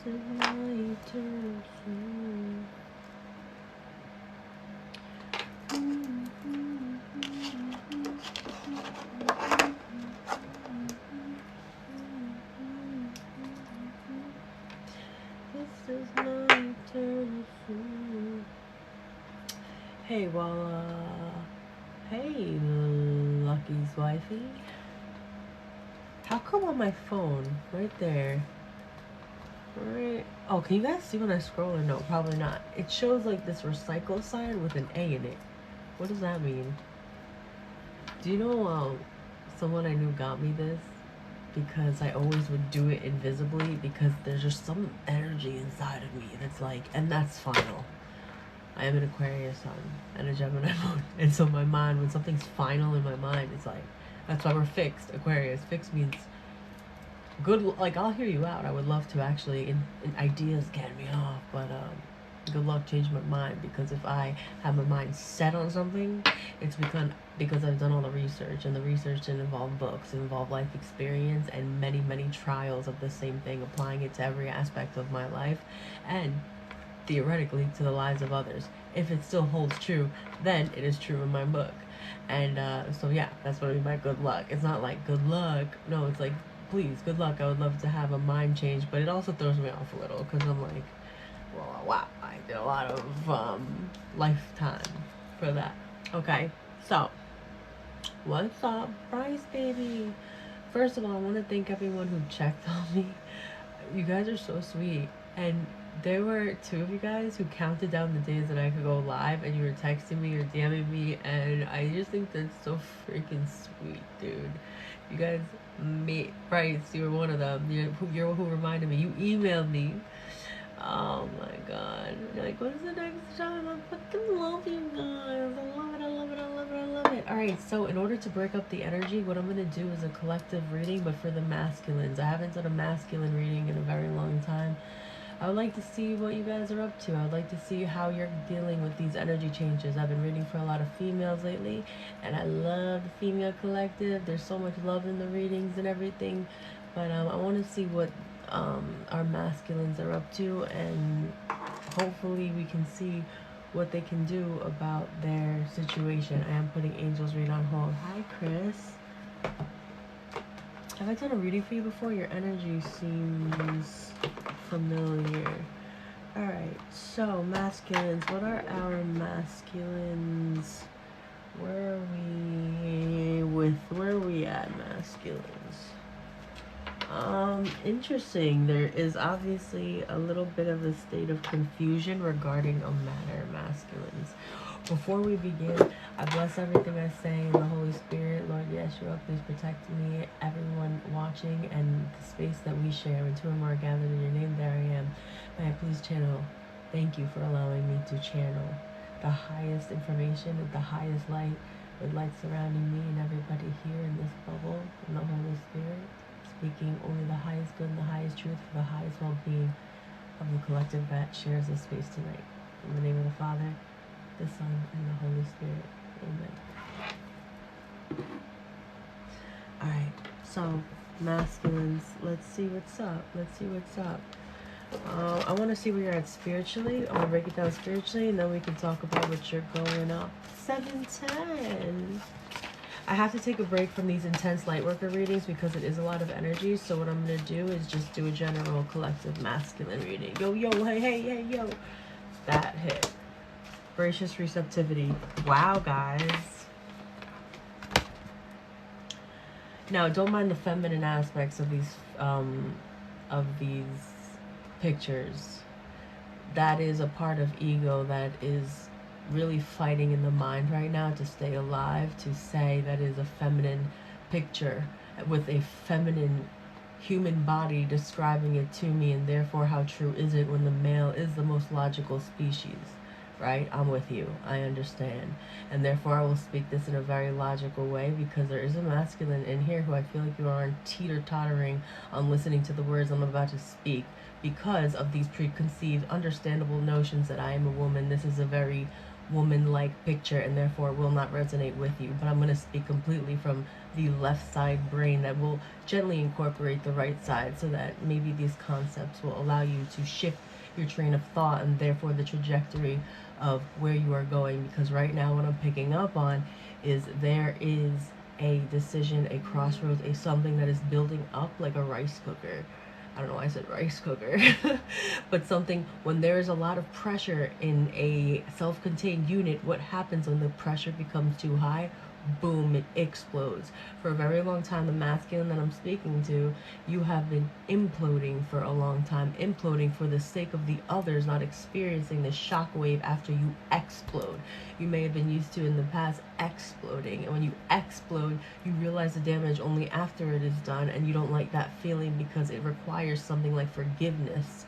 is my eternal soul. This is my eternal soul. Hey, well, hey, Lucky's wifey. How come on my phone, right there, right? Oh, can you guys see when I scroll or no? Probably not. It shows like this recycle sign with an A in it. What does that mean? Do you know someone I knew got me this? Because I always would do it invisibly because there's just some energy inside of me that's like, and that's final. I am an Aquarius sun and a Gemini moon. And so my mind, when something's final in my mind, it's like, that's why we're fixed. Aquarius. Fixed means good. Like, I'll hear you out. I would love to actually, in ideas get me off. But good luck change my mind. Because if I have my mind set on something, it's because I've done all the research. And the research didn't involve books. It involved life experience and many, many trials of the same thing. Applying it to every aspect of my life. And theoretically to the lives of others. If it still holds true, then it is true in my book. And so yeah, that's what I mean by good luck. It's not like good luck. No, it's like, please, good luck. I would love to have a mind change, but it also throws me off a little because I'm like, well, wow, I did a lot of lifetime for that. Okay, so what's up, Bryce, baby? First of all, I want to thank everyone who checked on me. You guys are so sweet. And there were 2 of you guys who counted down the days that I could go live, and you were texting me or DMing me, and I just think that's so freaking sweet, dude. You guys, Bryce, you were one of them. You're who reminded me. You emailed me. Oh my god. You're like, when's the next time? I fucking love you guys. I love it, I love it, I love it, I love it. Alright, so in order to break up the energy, what I'm going to do is a collective reading, but for the masculines. I haven't done a masculine reading in a very long time. I would like to see what you guys are up to. I would like to see how you're dealing with these energy changes. I've been reading for a lot of females lately, and I love the female collective. There's so much love in the readings and everything, but I want to see what our masculines are up to, and hopefully we can see what they can do about their situation. I am putting Angel's read on hold. Hi, Chris. Have I done a reading for you before? Your energy seems familiar. Alright, so masculines. What are our masculines? Where are we at, masculines? Interesting. There is obviously a little bit of a state of confusion regarding a matter, masculines. Before we begin, I bless everything I say in the Holy Spirit. Lord Yeshua, please protect me, everyone watching, and the space that we share. When 2 or more are gathered in your name, there I am. May I please channel. Thank you for allowing me to channel the highest information and the highest light, with light surrounding me and everybody here in this bubble, in the Holy Spirit, speaking only the highest good and the highest truth for the highest well-being of the collective that shares this space tonight. In the name of the Father, the Son, and the Holy Spirit. Amen. Alright, so masculines, let's see what's up. I want to see where you're at spiritually. I'm going to break it down spiritually, and then we can talk about what you're going up. 710. I have to take a break from these intense light worker readings because it is a lot of energy. So what I'm going to do is just do a general collective masculine reading. Yo, hey, yo. That hit. Gracious receptivity. Wow, guys. Now, don't mind the feminine aspects of these pictures. That is a part of ego that is really fighting in the mind right now to stay alive, to say that is a feminine picture with a feminine human body describing it to me, and therefore how true is it when the male is the most logical species? right? I'm with you. I understand. And therefore, I will speak this in a very logical way, because there is a masculine in here who I feel like you are teeter-tottering on listening to the words I'm about to speak, because of these preconceived, understandable notions that I am a woman. This is a very woman-like picture, and therefore will not resonate with you. But I'm going to speak completely from the left side brain that will gently incorporate the right side, so that maybe these concepts will allow you to shift your train of thought and therefore the trajectory of where you are going. Because right now what I'm picking up on is there is a decision, a crossroads, a something that is building up like a rice cooker. I don't know why I said rice cooker, but something, when there is a lot of pressure in a self-contained unit, what happens when the pressure becomes too high? Boom, it explodes. For a very long time, the masculine that I'm speaking to, you have been imploding for a long time, imploding for the sake of the others not experiencing the shockwave after you explode. You may have been used to in the past exploding, and when you explode, you realize the damage only after it is done, and you don't like that feeling because it requires something like forgiveness,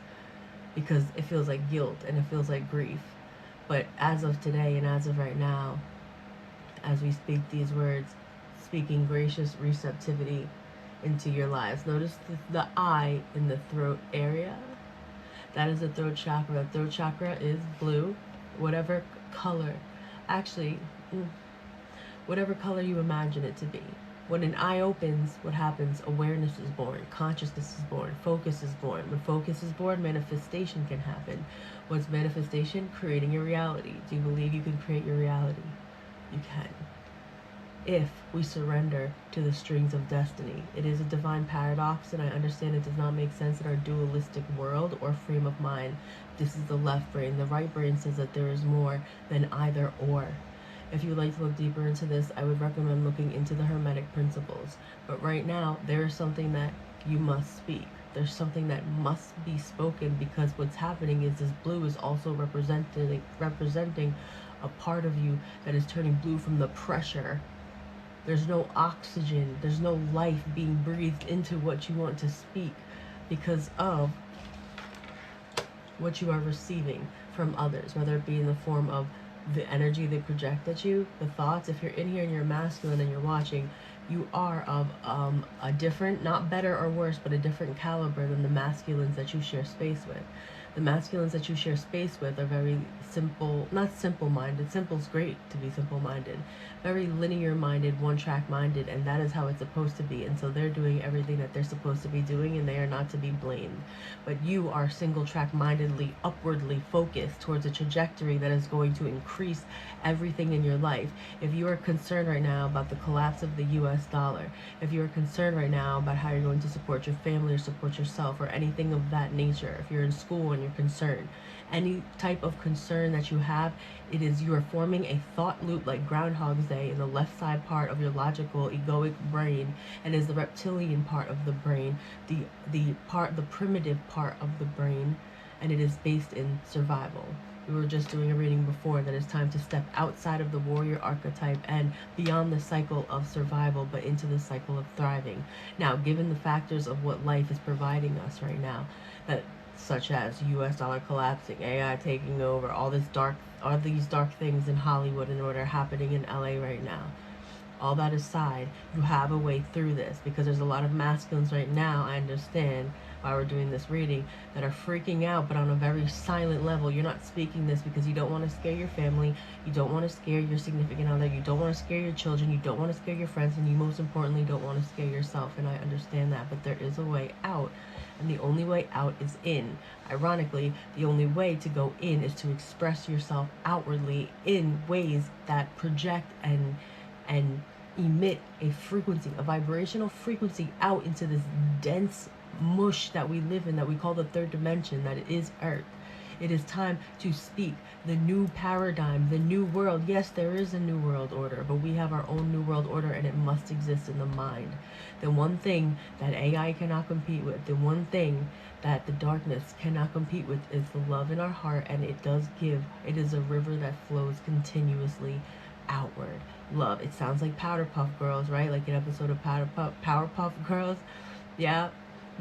because it feels like guilt and it feels like grief. But as of today and as of right now, as we speak these words, speaking gracious receptivity into your lives. Notice the I in the throat area. That is the throat chakra. The throat chakra is blue, whatever color. Actually, whatever color you imagine it to be. When an eye opens, what happens? Awareness is born, consciousness is born, focus is born. When focus is born, manifestation can happen. What's manifestation? Creating your reality. Do you believe you can create your reality? You can. If we surrender to the strings of destiny. It is a divine paradox, and I understand it does not make sense in our dualistic world or frame of mind. This is the left brain. The right brain says that there is more than either or. If you'd like to look deeper into this, I would recommend looking into the Hermetic principles. But right now, there is something that you must speak. There's something that must be spoken, because what's happening is this blue is also representing a part of you that is turning blue from the pressure. There's no oxygen, there's no life being breathed into what you want to speak, because of what you are receiving from others, whether it be in the form of the energy they project at you, the thoughts. If you're in here and you're masculine and you're watching, you are of a different, not better or worse, but a different caliber than the masculines that you share space with. The masculines that you share space with are very simple, not simple-minded. Simple's great to be simple-minded. Very linear-minded, one-track-minded, and that is how it's supposed to be. And so they're doing everything that they're supposed to be doing, and they are not to be blamed. But you are single-track-mindedly, upwardly focused towards a trajectory that is going to increase everything in your life. If you are concerned right now about the collapse of the US dollar, if you are concerned right now about how you're going to support your family or support yourself or anything of that nature, if you're in school and you're concerned, any type of concern that you have, it is you are forming a thought loop like Groundhog's Day in the left side part of your logical egoic brain, and is the reptilian part of the brain, the primitive part of the brain, and it is based in survival. We were just doing a reading before that it's time to step outside of the warrior archetype and beyond the cycle of survival, but into the cycle of thriving. Now, given the factors of what life is providing us right now, that such as US dollar collapsing, AI taking over, all these dark things in Hollywood and what are happening in LA right now. All that aside, you have a way through this, because there's a lot of masculines right now, I understand, while we're doing this reading, that are freaking out, but on a very silent level. You're not speaking this because you don't want to scare your family, you don't want to scare your significant other, you don't want to scare your children, you don't want to scare your friends, and you most importantly don't want to scare yourself, and I understand that, but there is a way out. And the only way out is in. Ironically, the only way to go in is to express yourself outwardly in ways that project and emit a frequency, a vibrational frequency out into this dense mush that we live in, that we call the third dimension, that it is Earth. It is time to speak the new paradigm, the new world. Yes, there is a new world order, but we have our own new world order, and it must exist in the mind. The one thing that AI cannot compete with, the one thing that the darkness cannot compete with, is the love in our heart, and it does give. It is a river that flows continuously outward. Love. It sounds like Powder Puff Girls, right? Like an episode of Powerpuff Girls. Yeah.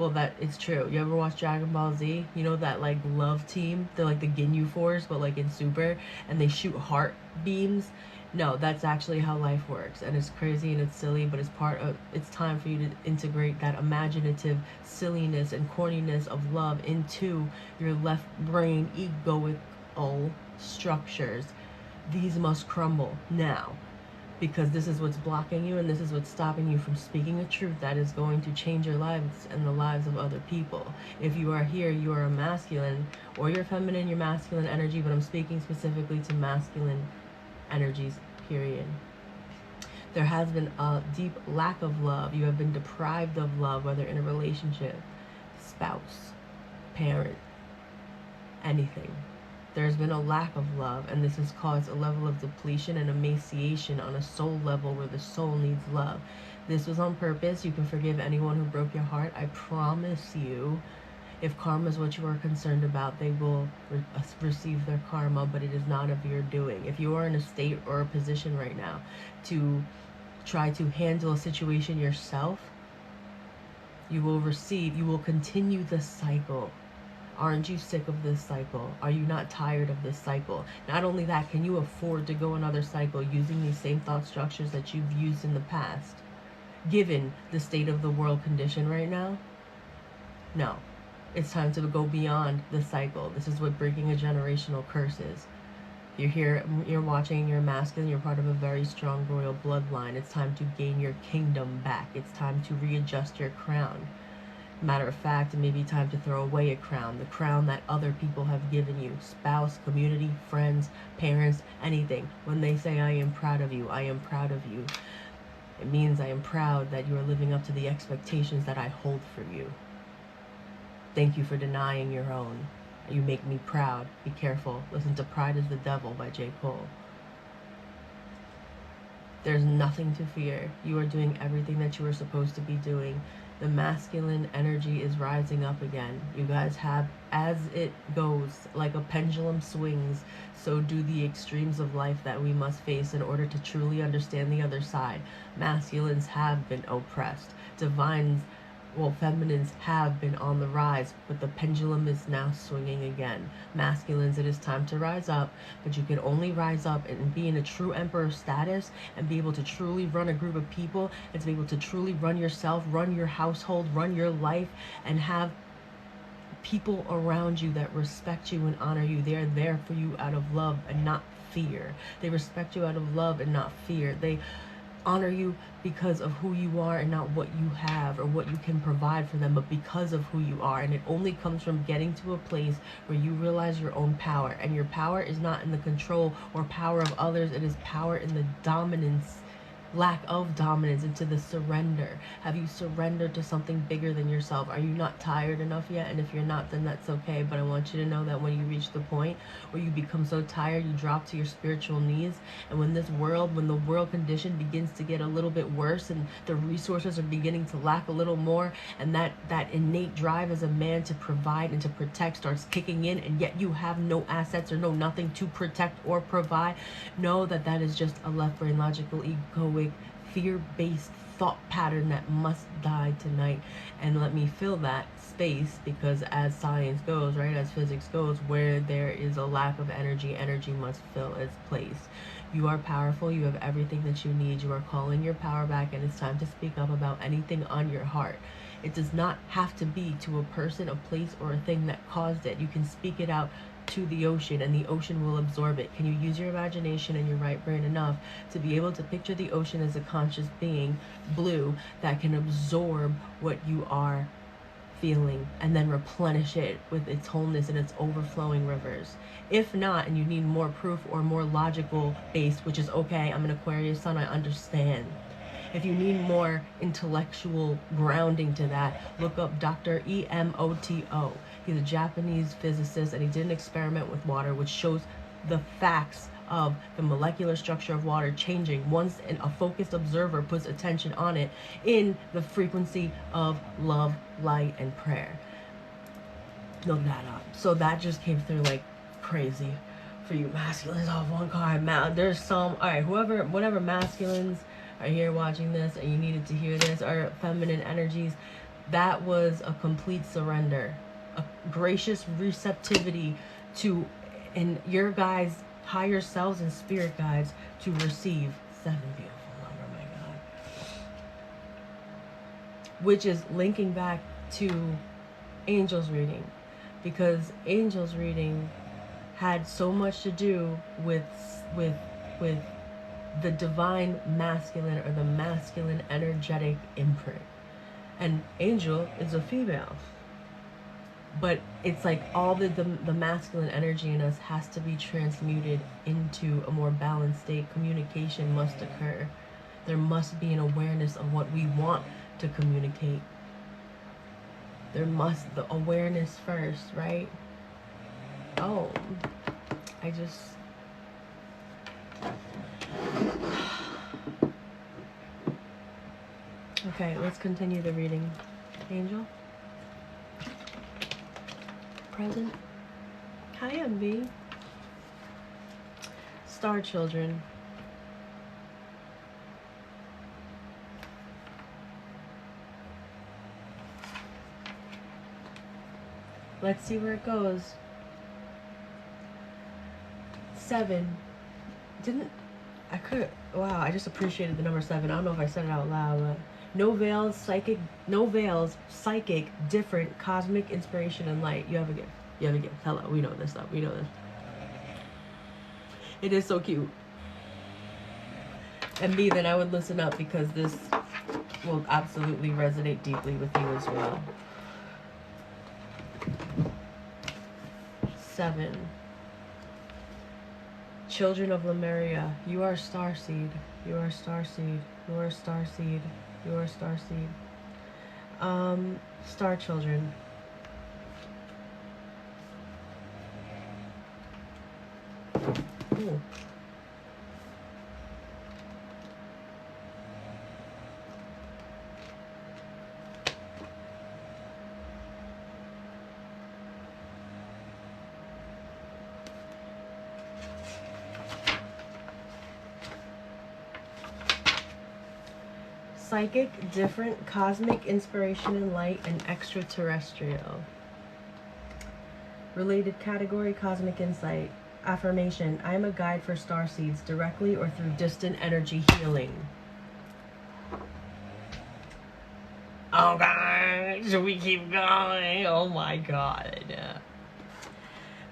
Well, that it's true. You ever watch Dragon Ball Z? You know that like love team? They're like the Ginyu Force, but like in Super, and they shoot heart beams. No, that's actually how life works, and it's crazy and it's silly, but it's part of. It's time for you to integrate that imaginative silliness and corniness of love into your left brain egoical structures. These must crumble now, because this is what's blocking you and this is what's stopping you from speaking a truth that is going to change your lives and the lives of other people. If you are here, you are a masculine, or you're feminine, you're masculine energy, but I'm speaking specifically to masculine energies, period. There has been a deep lack of love. You have been deprived of love, whether in a relationship, spouse, parent, anything. There's been a lack of love, and this has caused a level of depletion and emaciation on a soul level where the soul needs love. This was on purpose. You can forgive anyone who broke your heart. I promise you, if karma is what you are concerned about, they will receive their karma, but it is not of your doing. If you are in a state or a position right now to try to handle a situation yourself, you will continue the cycle. Aren't you sick of this cycle? Are you not tired of this cycle? Not only that, can you afford to go another cycle using these same thought structures that you've used in the past, given the state of the world condition right now? No. It's time to go beyond the cycle. This is what breaking a generational curse is. You're here, you're watching, you're masculine, you're part of a very strong royal bloodline. It's time to gain your kingdom back. It's time to readjust your crown. Matter of fact, it may be time to throw away a crown, the crown that other people have given you, spouse, community, friends, parents, anything. When they say, I am proud of you, I am proud of you, it means I am proud that you are living up to the expectations that I hold for you. Thank you for denying your own. You make me proud. Be careful. Listen to Pride is the Devil by J. Cole. There's nothing to fear. You are doing everything that you were supposed to be doing. The masculine energy is rising up again. You guys have, as it goes, like a pendulum swings, so do the extremes of life that we must face in order to truly understand the other side. Masculines have been oppressed. Divines, well, feminines have been on the rise, but the pendulum is now swinging again. Masculines, it is time to rise up, but you can only rise up and be in a true emperor status and be able to truly run a group of people and to be able to truly run yourself, run your household, run your life, and have people around you that respect you and honor you. They are there for you out of love and not fear. They respect you out of love and not fear. They honor you because of who you are and not what you have or what you can provide for them, but because of who you are. And it only comes from getting to a place where you realize your own power, and your power is not in the control or power of others. It is power in the dominance, lack of dominance, into the surrender. Have you surrendered to something bigger than yourself? Are you not tired enough yet? And if you're not, then that's okay. But I want you to know that when you reach the point where you become so tired, you drop to your spiritual knees. And when the world condition begins to get a little bit worse and the resources are beginning to lack a little more, and that innate drive as a man to provide and to protect starts kicking in, and yet you have no assets or no nothing to protect or provide, know that that is just a left brain logical egoic fear-based thought pattern that must die tonight. And let me fill that space, because as science goes, right, as physics goes, where there is a lack of energy, energy must fill its place. You are powerful. You have everything that you need. You are calling your power back, and it's time to speak up about anything on your heart. It does not have to be to a person, a place, or a thing that caused it. You can speak it out to the ocean, and the ocean will absorb it. Can you use your imagination and your right brain enough to be able to picture the ocean as a conscious being, blue, that can absorb what you are feeling and then replenish it with its wholeness and its overflowing rivers? If not, and you need more proof or more logical base, which is okay, I'm an Aquarius sun, I understand. If you need more intellectual grounding to that, look up Dr. Emoto. He's a Japanese physicist, and he did an experiment with water which shows the facts of the molecular structure of water changing once a focused observer puts attention on it in the frequency of love, light, and prayer. Look that up. So that just came through like crazy for you masculines off one card. There's some, all right, whatever masculines are here watching this and you needed to hear this, or feminine energies, that was a complete surrender, a gracious receptivity to, and your guys, higher selves and spirit guides, to receive. 7, beautiful number, my God. Which is linking back to angels reading, because angels reading had so much to do with the divine masculine, or the masculine energetic imprint. And angel is a female, but it's like all the masculine energy in us has to be transmuted into a more balanced state. Communication must occur. There must be an awareness of what we want to communicate. There must, the awareness first, right? Oh, I just... Okay, let's continue the reading. Angel? Present? Hi, MB. Star children. Let's see where it goes. 7. I could, wow, I just appreciated the number 7. I don't know if I said it out loud, but no veils, psychic, different, cosmic inspiration and light. You have a gift. You have a gift. Hello, we know this stuff. We know this. It is so cute. And me, then I would listen up, because this will absolutely resonate deeply with you as well. 7. Children of Lemuria, you are starseed. You are starseed. You are starseed. You are starseed. Star children. Ooh. Psychic, different, cosmic inspiration and light, and extraterrestrial. Related category, cosmic insight. Affirmation, I am a guide for starseeds, directly or through distant energy healing. Oh God, should we keep going? Oh my God.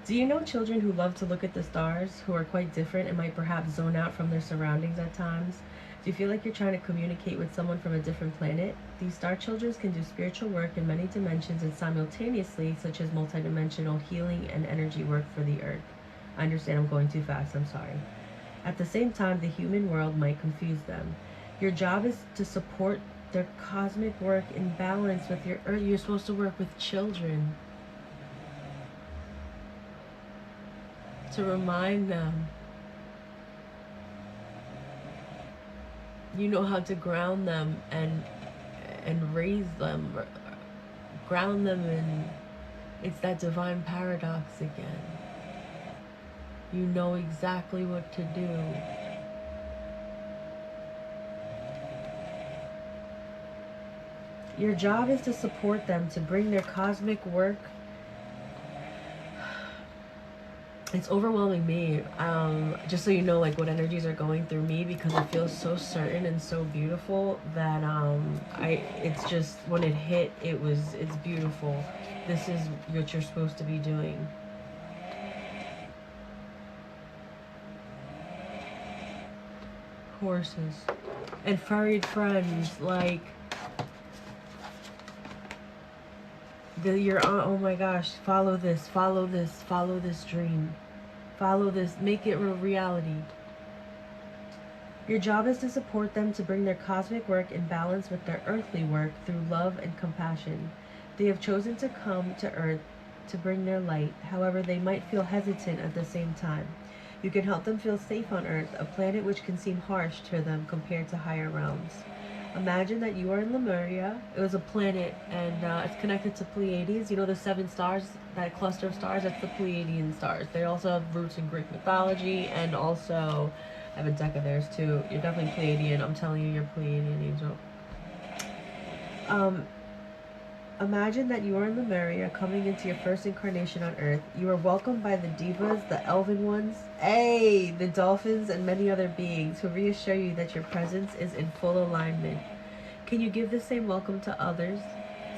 Do you know children who love to look at the stars, who are quite different and might perhaps zone out from their surroundings at times? Do you feel like you're trying to communicate with someone from a different planet? These star children can do spiritual work in many dimensions and simultaneously, such as multidimensional healing and energy work for the earth. I understand I'm going too fast, I'm sorry. At the same time, the human world might confuse them. Your job is to support their cosmic work in balance with your earth. You're supposed to work with children. To remind them. You know how to ground them and raise them, ground them, and it's that divine paradox again. You know exactly what to do. Your job is to support them, to bring their cosmic work. It's overwhelming me, just so you know, like, what energies are going through me, because it feels so certain and so beautiful that it's just, when it hit, it's beautiful. This is what you're supposed to be doing. Horses and furried friends, like oh my gosh, follow this dream, follow this, make it a reality. Your job is to support them, to bring their cosmic work in balance with their earthly work through love and compassion. They have chosen to come to earth to bring their light. However, they might feel hesitant at the same time. You can help them feel safe on earth, a planet which can seem harsh to them compared to higher realms. Imagine that you are in Lemuria. It was a planet, and it's connected to Pleiades. You know the 7 stars, that cluster of stars? That's the Pleiadian stars. They also have roots in Greek mythology, and also I have a deck of theirs too. You're definitely Pleiadian. I'm telling you, you're Pleiadian, angel. Imagine that you are in Lemuria, coming into your first incarnation on Earth. You are welcomed by the divas, the elven ones, the dolphins, and many other beings who reassure you that your presence is in full alignment. Can you give the same welcome to others?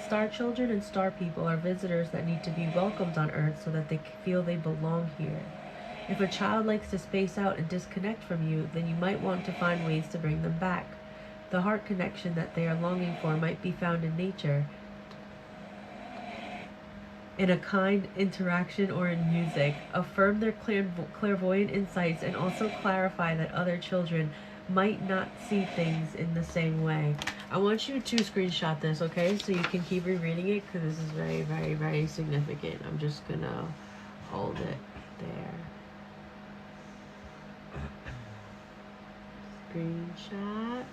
Star children and star people are visitors that need to be welcomed on Earth so that they feel they belong here. If a child likes to space out and disconnect from you, then you might want to find ways to bring them back. The heart connection that they are longing for might be found in nature, in a kind interaction, or in music. Affirm their clairvoyant insights and also clarify that other children might not see things in the same way. I want you to screenshot this, okay? So you can keep rereading it because this is very, very, very significant. I'm just gonna hold it there. Screenshot.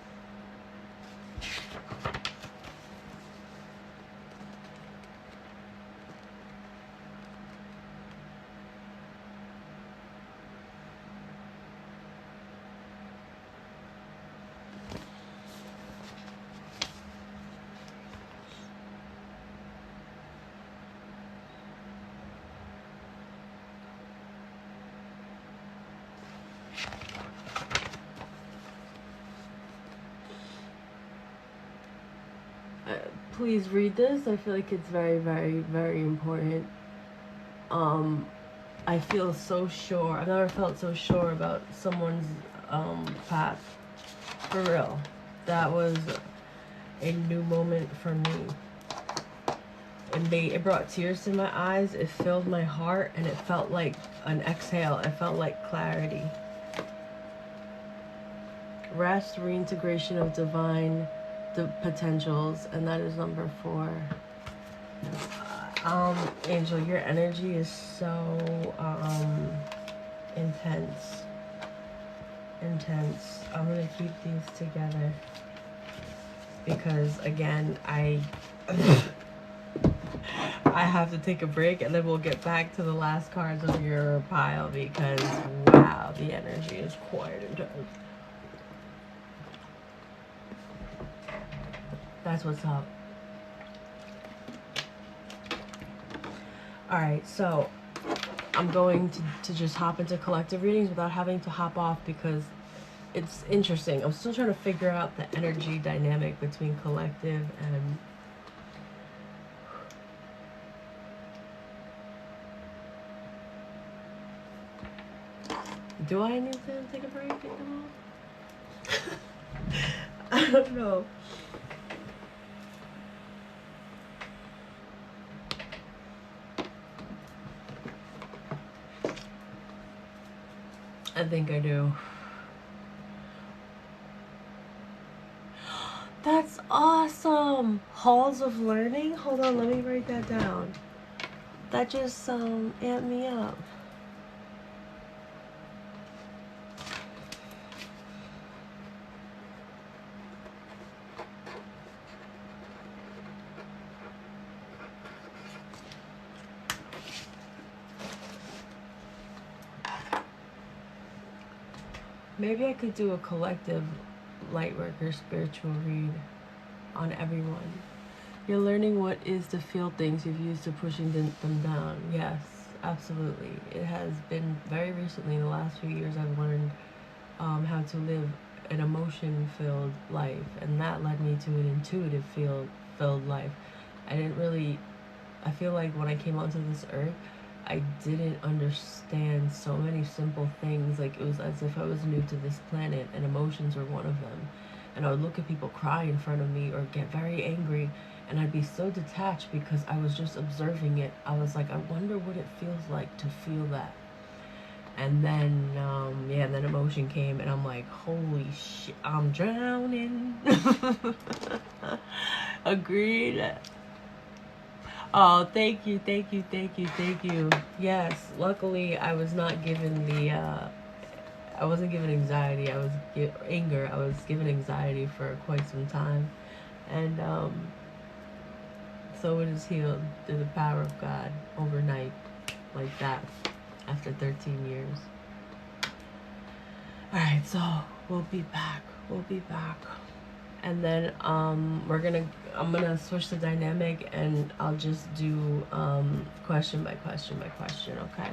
Please read this. I feel like it's very, very, very important. I feel so sure. I've never felt so sure about someone's path. For real. That was a new moment for me. It brought tears to my eyes. It filled my heart, and it felt like an exhale. It felt like clarity. Rest, reintegration of divine potentials, and that is number 4. Angel, your energy is so intense. I'm gonna keep these together because, again, I have to take a break, and then we'll get back to the last cards of your pile because, wow, the energy is quite intense. That's what's up. Alright, so I'm going to just hop into collective readings without having to hop off because it's interesting. I'm still trying to figure out the energy dynamic between collective and... Do I need to take a break? I don't know. I think I do. That's awesome! Halls of Learning? Hold on, let me write that down. That just amped me up. Maybe I could do a collective lightworker spiritual read on everyone. You're learning what is to feel things you've used to pushing them down. Yes, absolutely. It has been very recently, in the last few years, I've learned how to live an emotion-filled life, and that led me to an intuitive-filled life. I feel like when I came onto this earth, I didn't understand so many simple things. Like, it was as if I was new to this planet, and emotions were one of them. And I would look at people cry in front of me or get very angry, and I'd be so detached because I was just observing it. I was like, I wonder what it feels like to feel that. And then, then emotion came, and I'm like, holy shit, I'm drowning. Agreed. Oh, thank you. Yes, luckily I was not given I wasn't given anxiety. I was anger. I was given anxiety for quite some time. And so it is healed through the power of God overnight, like that, after 13 years. Alright, so we'll be back. And then I'm gonna switch the dynamic, and I'll just do question by question by question. Okay.